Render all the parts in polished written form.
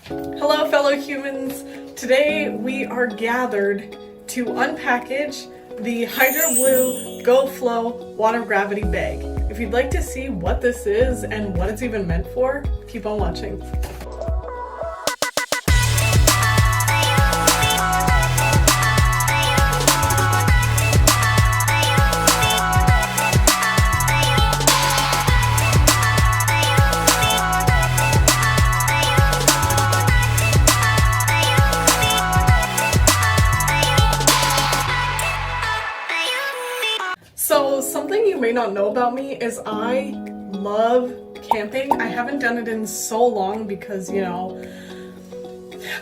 Hello fellow humans! Today we are gathered to unpackage the Hydroblu Go Flow water gravity bag. If you'd like to see what this is and what it's even meant for, keep on watching. So something you may not know about me is I love camping. I haven't done it in so long because, you know,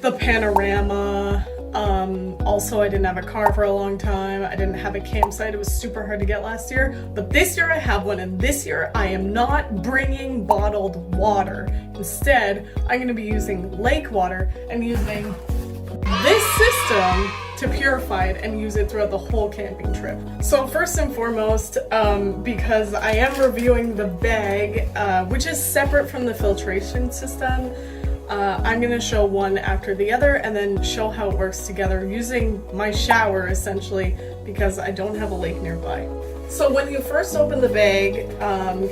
the panorama. Also, I didn't have a car for a long time. I didn't have a campsite. It was super hard to get last year. But this year I have one, and this year I am not bringing bottled water. Instead, I'm going to be using lake water and using this system to purify it and use it throughout the whole camping trip. So first and foremost, because I am reviewing the bag, which is separate from the filtration system, I'm gonna show one after the other and then show how it works together using my shower essentially, because I don't have a lake nearby. So when you first open the bag,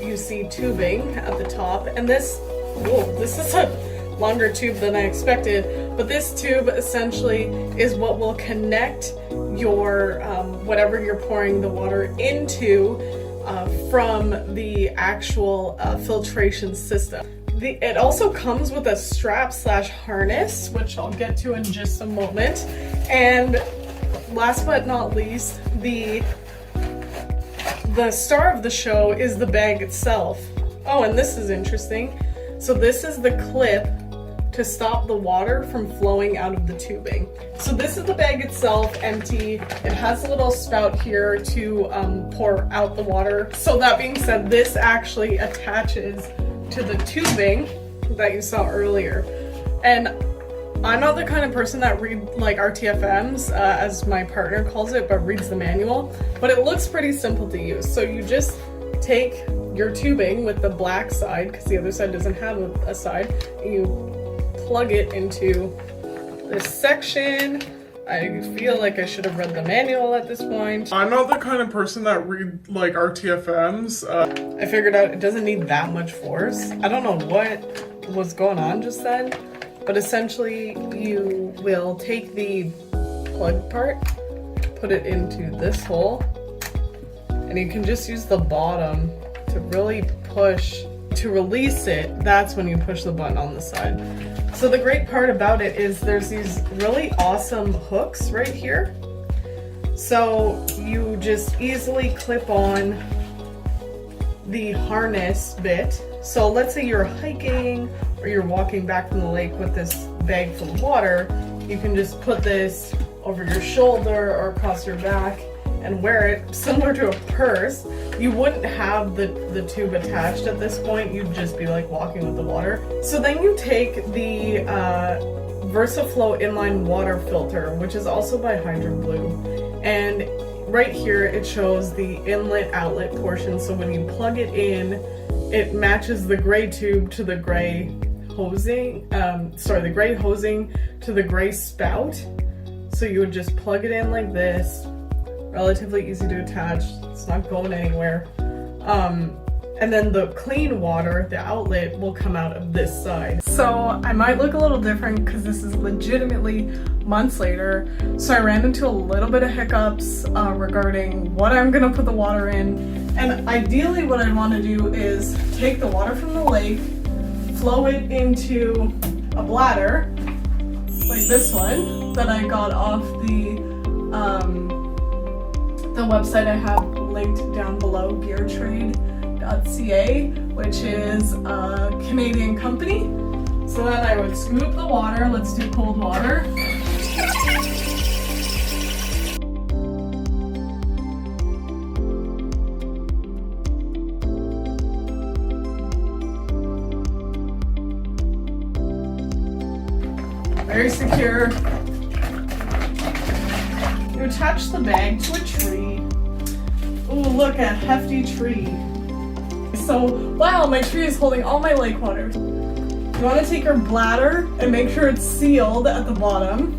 you see tubing at the top, and this is a longer tube than I expected, but this tube essentially is what will connect your whatever you're pouring the water into from the actual filtration system. It also comes with a strap/harness, which I'll get to in just a moment. And last but not least, the star of the show is the bag itself. Oh, and this is interesting. So this is the clip to stop the water from flowing out of the tubing. So this is the bag itself, empty. It has a little spout here to pour out the water. So that being said, this actually attaches to the tubing that you saw earlier. And I'm not the kind of person that read like RTFMs, as my partner calls it, but reads the manual. But it looks pretty simple to use. So you just take your tubing with the black side, because the other side doesn't have a side, and you plug it into this section. I feel like I should have read the manual at this point. I'm not the kind of person that read like RTFMs. I figured out it doesn't need that much force. I don't know what was going on just then, but essentially you will take the plug part, put it into this hole, and you can just use the bottom to really push. To release it, that's when you push the button on the side. So the great part about it is there's these really awesome hooks right here. So you just easily clip on the harness bit. So let's say you're hiking or you're walking back from the lake with this bag full of water, you can just put this over your shoulder or across your back and wear it similar to a purse. You wouldn't have the tube attached at this point, you'd just be like walking with the water. So then you take the VersaFlow inline water filter, which is also by Hydroblu, and right here it shows the inlet outlet portion. So when you plug it in, it matches the gray tube to the gray hosing, the gray hosing to the gray spout. So you would just plug it in like this. Relatively easy to attach, it's not going anywhere. And then the clean water, the outlet, will come out of this side. So I might look a little different because this is legitimately months later. So I ran into a little bit of hiccups regarding what I'm gonna put the water in. And ideally what I want to do is take the water from the lake, flow it into a bladder, like this one, that I got off the website I have linked down below, GearTrade.ca, which is a Canadian company. So then I would scoop the water. Let's do cold water. Very secure. You attach the bag to a tree. Ooh, look, a hefty tree. So, wow, my tree is holding all my lake water. You want to take your bladder and make sure it's sealed at the bottom.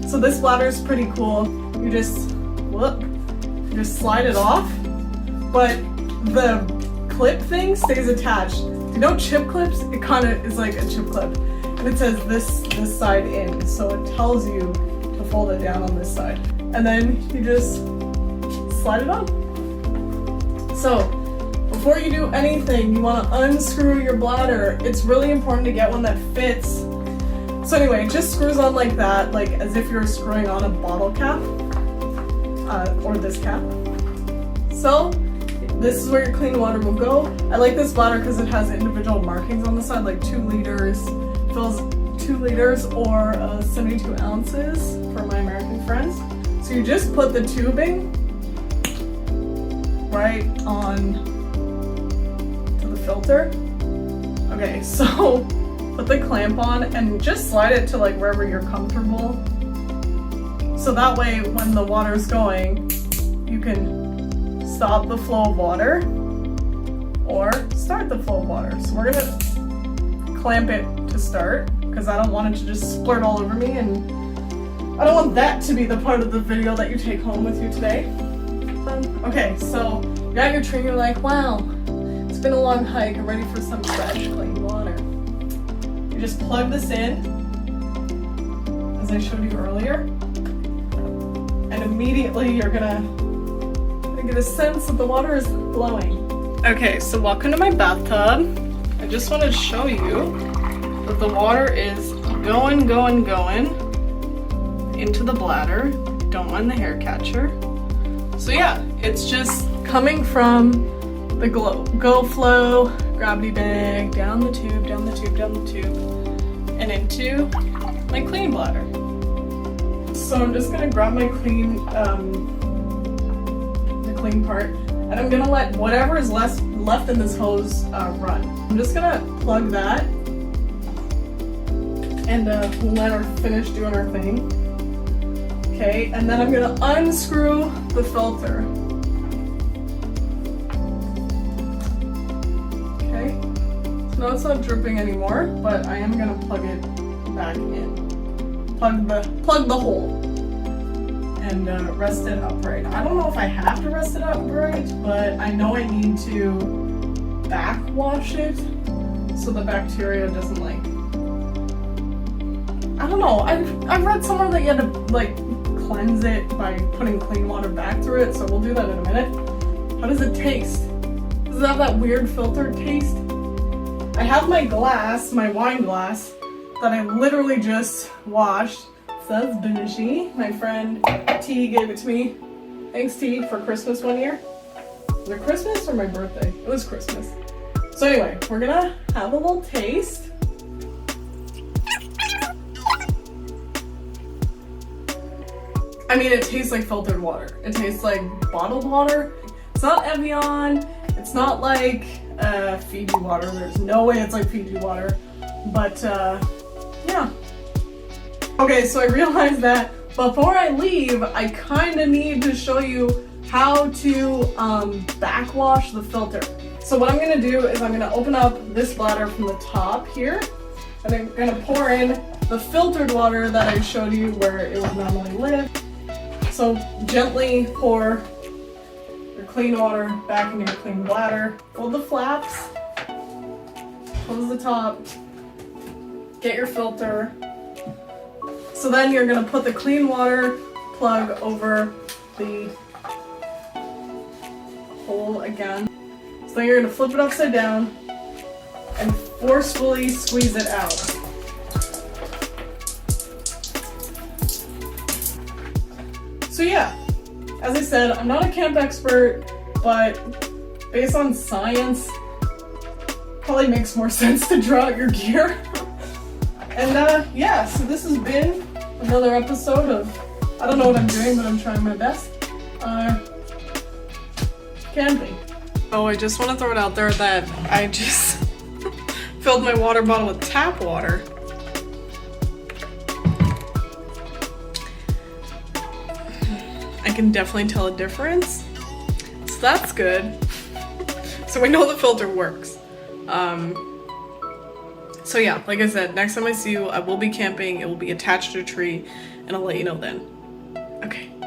So this bladder is pretty cool. You just slide it off, but the clip thing stays attached. You know chip clips? It kind of is like a chip clip. And it says this side in, so it tells you to fold it down on this side. And then you just slide it on. So before you do anything, you want to unscrew your bladder. It's really important to get one that fits. So anyway, it just screws on like that, like as if you're screwing on a bottle cap, or this cap. So this is where your clean water will go. I like this bladder because it has individual markings on the side, like 2 liters, fills 2 liters or 72 ounces for my American friends. So you just put the tubing right on to the filter. Okay, so put the clamp on and just slide it to like wherever you're comfortable. So that way when the water is going, you can stop the flow of water or start the flow of water. So we're gonna clamp it to start because I don't want it to just splurt all over me, and I don't want that to be the part of the video that you take home with you today. Okay, so you got your tree, you're like, wow, it's been a long hike, I'm ready for some fresh, clean water. You just plug this in, as I showed you earlier, and immediately you're gonna get a sense that the water is flowing. Okay, so welcome to my bathtub. I just wanted to show you that the water is going into the bladder. Don't mind the hair catcher. So yeah, it's just coming from the Go Flow gravity bag down the tube, and into my clean bladder. So I'm just gonna grab my clean part, and I'm gonna let whatever is left in this hose run. I'm just gonna plug that and let her finish doing her thing. Okay, and then I'm gonna unscrew the filter. Okay, so now it's not dripping anymore, but I am gonna plug it back in. Plug the hole. And rest it upright. I don't know if I have to rest it upright, but I know I need to backwash it so the bacteria doesn't like. I don't know. I've read somewhere that you had to like cleanse it by putting clean water back through it, so we'll do that in a minute. How does it taste? Does it have that weird filtered taste? I have my glass, my wine glass, that I literally just washed. That's bougie. My friend T gave it to me. Thanks T, for Christmas one year. Was it Christmas or my birthday? It was Christmas. So anyway, we're gonna have a little taste. I mean, it tastes like filtered water. It tastes like bottled water. It's not Evian. It's not like Fiji water. There's no way it's like Fiji water. But yeah. Okay, so I realized that before I leave, I kind of need to show you how to backwash the filter. So what I'm going to do is I'm going to open up this bladder from the top here, and I'm going to pour in the filtered water that I showed you where it would normally live. So gently pour your clean water back into your clean bladder. Fold the flaps, close the top, get your filter. So then you're gonna put the clean water plug over the hole again. So then you're gonna flip it upside down and forcefully squeeze it out. So yeah, as I said, I'm not a camp expert, but based on science, probably makes more sense to draw out your gear. And yeah, so this has been another episode of, I don't know what I'm doing, but I'm trying my best. Camping. Oh, I just want to throw it out there that I just filled my water bottle with tap water. I can definitely tell a difference. So that's good. So we know the filter works. So yeah, like I said, next time I see you, I will be camping. It will be attached to a tree, and I'll let you know then. Okay.